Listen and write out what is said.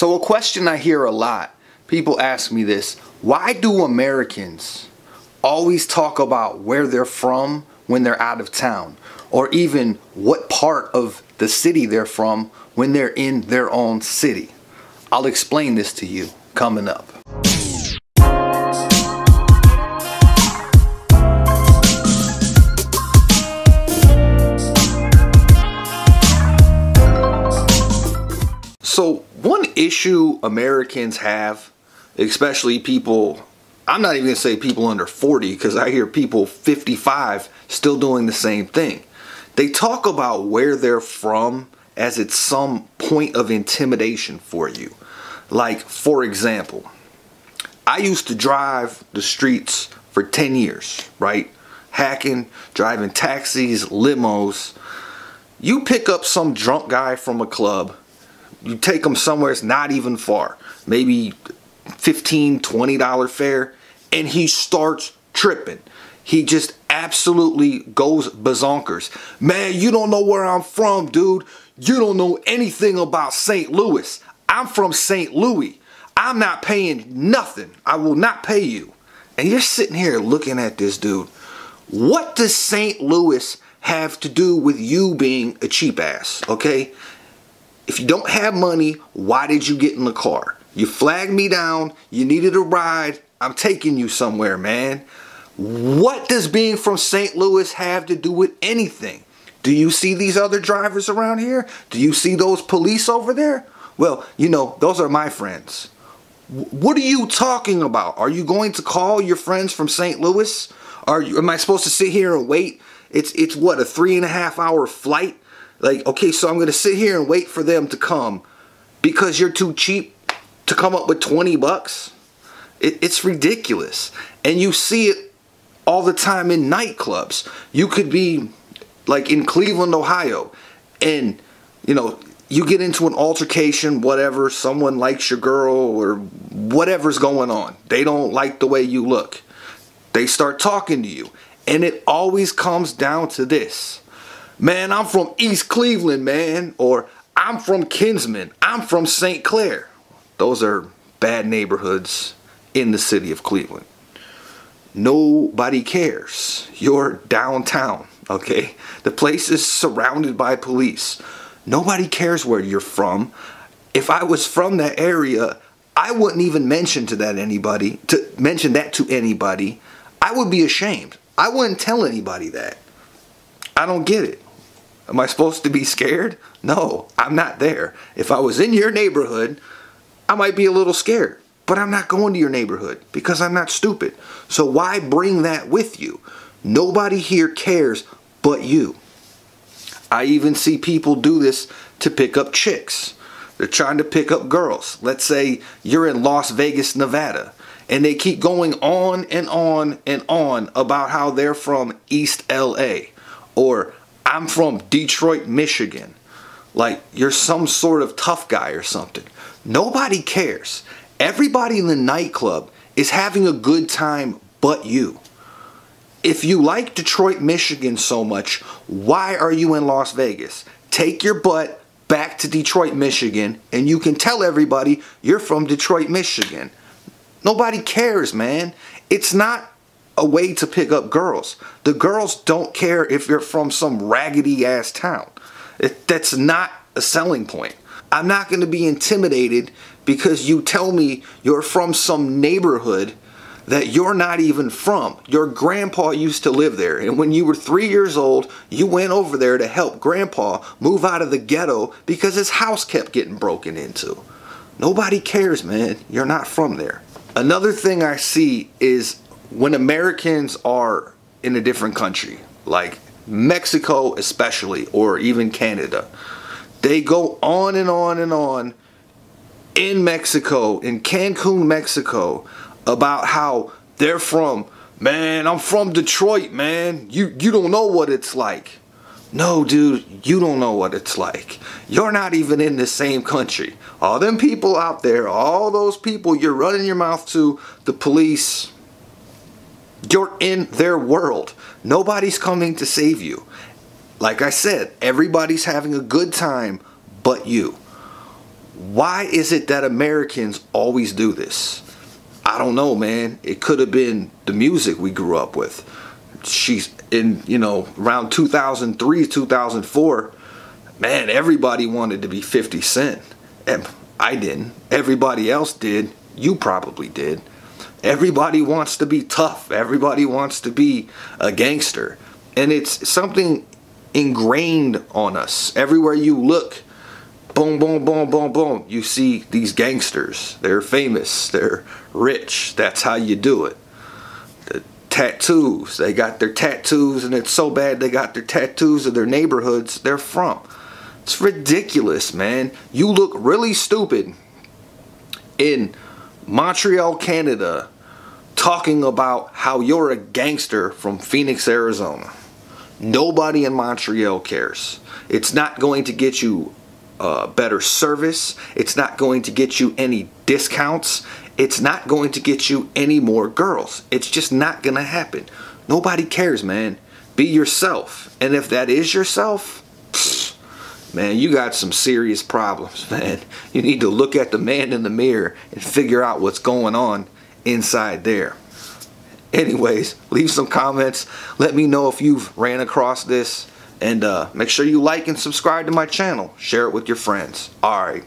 So a question I hear a lot, people ask me this: why do Americans always talk about where they're from when they're out of town, or even what part of the city they're from when they're in their own city? I'll explain this to you coming up. So one issue Americans have, especially people, I'm not even going to say people under 40, because I hear people 55 still doing the same thing. They talk about where they're from as it's some point of intimidation for you. Like, for example, I used to drive the streets for 10 years, right? Hacking, driving taxis, limos. You pick up some drunk guy from a club, you take him somewhere it's not even far, maybe $15, $20 fare, and he starts tripping. He just absolutely goes bazonkers. Man, you don't know where I'm from, dude. You don't know anything about St. Louis. I'm from St. Louis. I'm not paying nothing. I will not pay you. And you're sitting here looking at this dude. What does St. Louis have to do with you being a cheap ass, okay? If you don't have money, why did you get in the car? You flagged me down. You needed a ride. I'm taking you somewhere, man. What does being from St. Louis have to do with anything? Do you see these other drivers around here? Do you see those police over there? Well, you know, those are my friends. What are you talking about? Are you going to call your friends from St. Louis? Am I supposed to sit here and wait? It's what, a 3.5 hour flight? Like, okay, so I'm going to sit here and wait for them to come because you're too cheap to come up with 20 bucks? It's ridiculous. And you see it all the time in nightclubs. You could be like in Cleveland, Ohio, and, you know, you get into an altercation, whatever, someone likes your girl or whatever's going on. They don't like the way you look. They start talking to you. And it always comes down to this: man, I'm from East Cleveland, man. Or I'm from Kinsman. I'm from St. Clair. Those are bad neighborhoods in the city of Cleveland. Nobody cares. You're downtown, okay? The place is surrounded by police. Nobody cares where you're from. If I was from that area, I wouldn't even mention that to anybody. I would be ashamed. I wouldn't tell anybody that. I don't get it. Am I supposed to be scared? No, I'm not there. If I was in your neighborhood, I might be a little scared. But I'm not going to your neighborhood because I'm not stupid. So why bring that with you? Nobody here cares but you. I even see people do this to pick up chicks. They're trying to pick up girls. Let's say you're in Las Vegas, Nevada, and they keep going on and on and on about how they're from East LA, or I'm from Detroit, Michigan. Like you're some sort of tough guy or something. Nobody cares. Everybody in the nightclub is having a good time but you. If you like Detroit, Michigan so much, why are you in Las Vegas? Take your butt back to Detroit, Michigan, and you can tell everybody you're from Detroit, Michigan. Nobody cares, man. It's not a way to pick up girls. The girls don't care if you're from some raggedy ass town. That's not a selling point. I'm not going to be intimidated because you tell me you're from some neighborhood that you're not even from. Your grandpa used to live there, and when you were 3 years old, you went over there to help grandpa move out of the ghetto because his house kept getting broken into. Nobody cares, man. You're not from there. Another thing I see is when Americans are in a different country, like Mexico especially, or even Canada, they go on and on and on in Mexico, in Cancun, Mexico, about how they're from, man, I'm from Detroit, man. You don't know what it's like. No, dude, you don't know what it's like. You're not even in the same country. All them people out there, all those people you're running your mouth to, the police, you're in their world. Nobody's coming to save you. Like I said, everybody's having a good time but you. Why is it that Americans always do this? I don't know, man. It could have been the music we grew up with. She's in, you know, around 2003, 2004, man, everybody wanted to be 50 Cent. And I didn't. Everybody else did. You probably did. Everybody wants to be tough. Everybody wants to be a gangster. And it's something ingrained on us. Everywhere you look, boom, boom, boom, boom, boom, you see these gangsters. They're famous. They're rich. That's how you do it. The tattoos. They got their tattoos, and it's so bad they got their tattoos of their neighborhoods they're from. It's ridiculous, man. You look really stupid in Montreal, Canada, talking about how you're a gangster from Phoenix, Arizona. Nobody in Montreal cares. It's not going to get you better service. It's not going to get you any discounts. It's not going to get you any more girls. It's just not going to happen. Nobody cares, man. Be yourself. And if that is yourself, man, you got some serious problems, man. You need to look at the man in the mirror and figure out what's going on inside there. Anyways, leave some comments. Let me know if you've ran across this. And make sure you like and subscribe to my channel. Share it with your friends. Alright.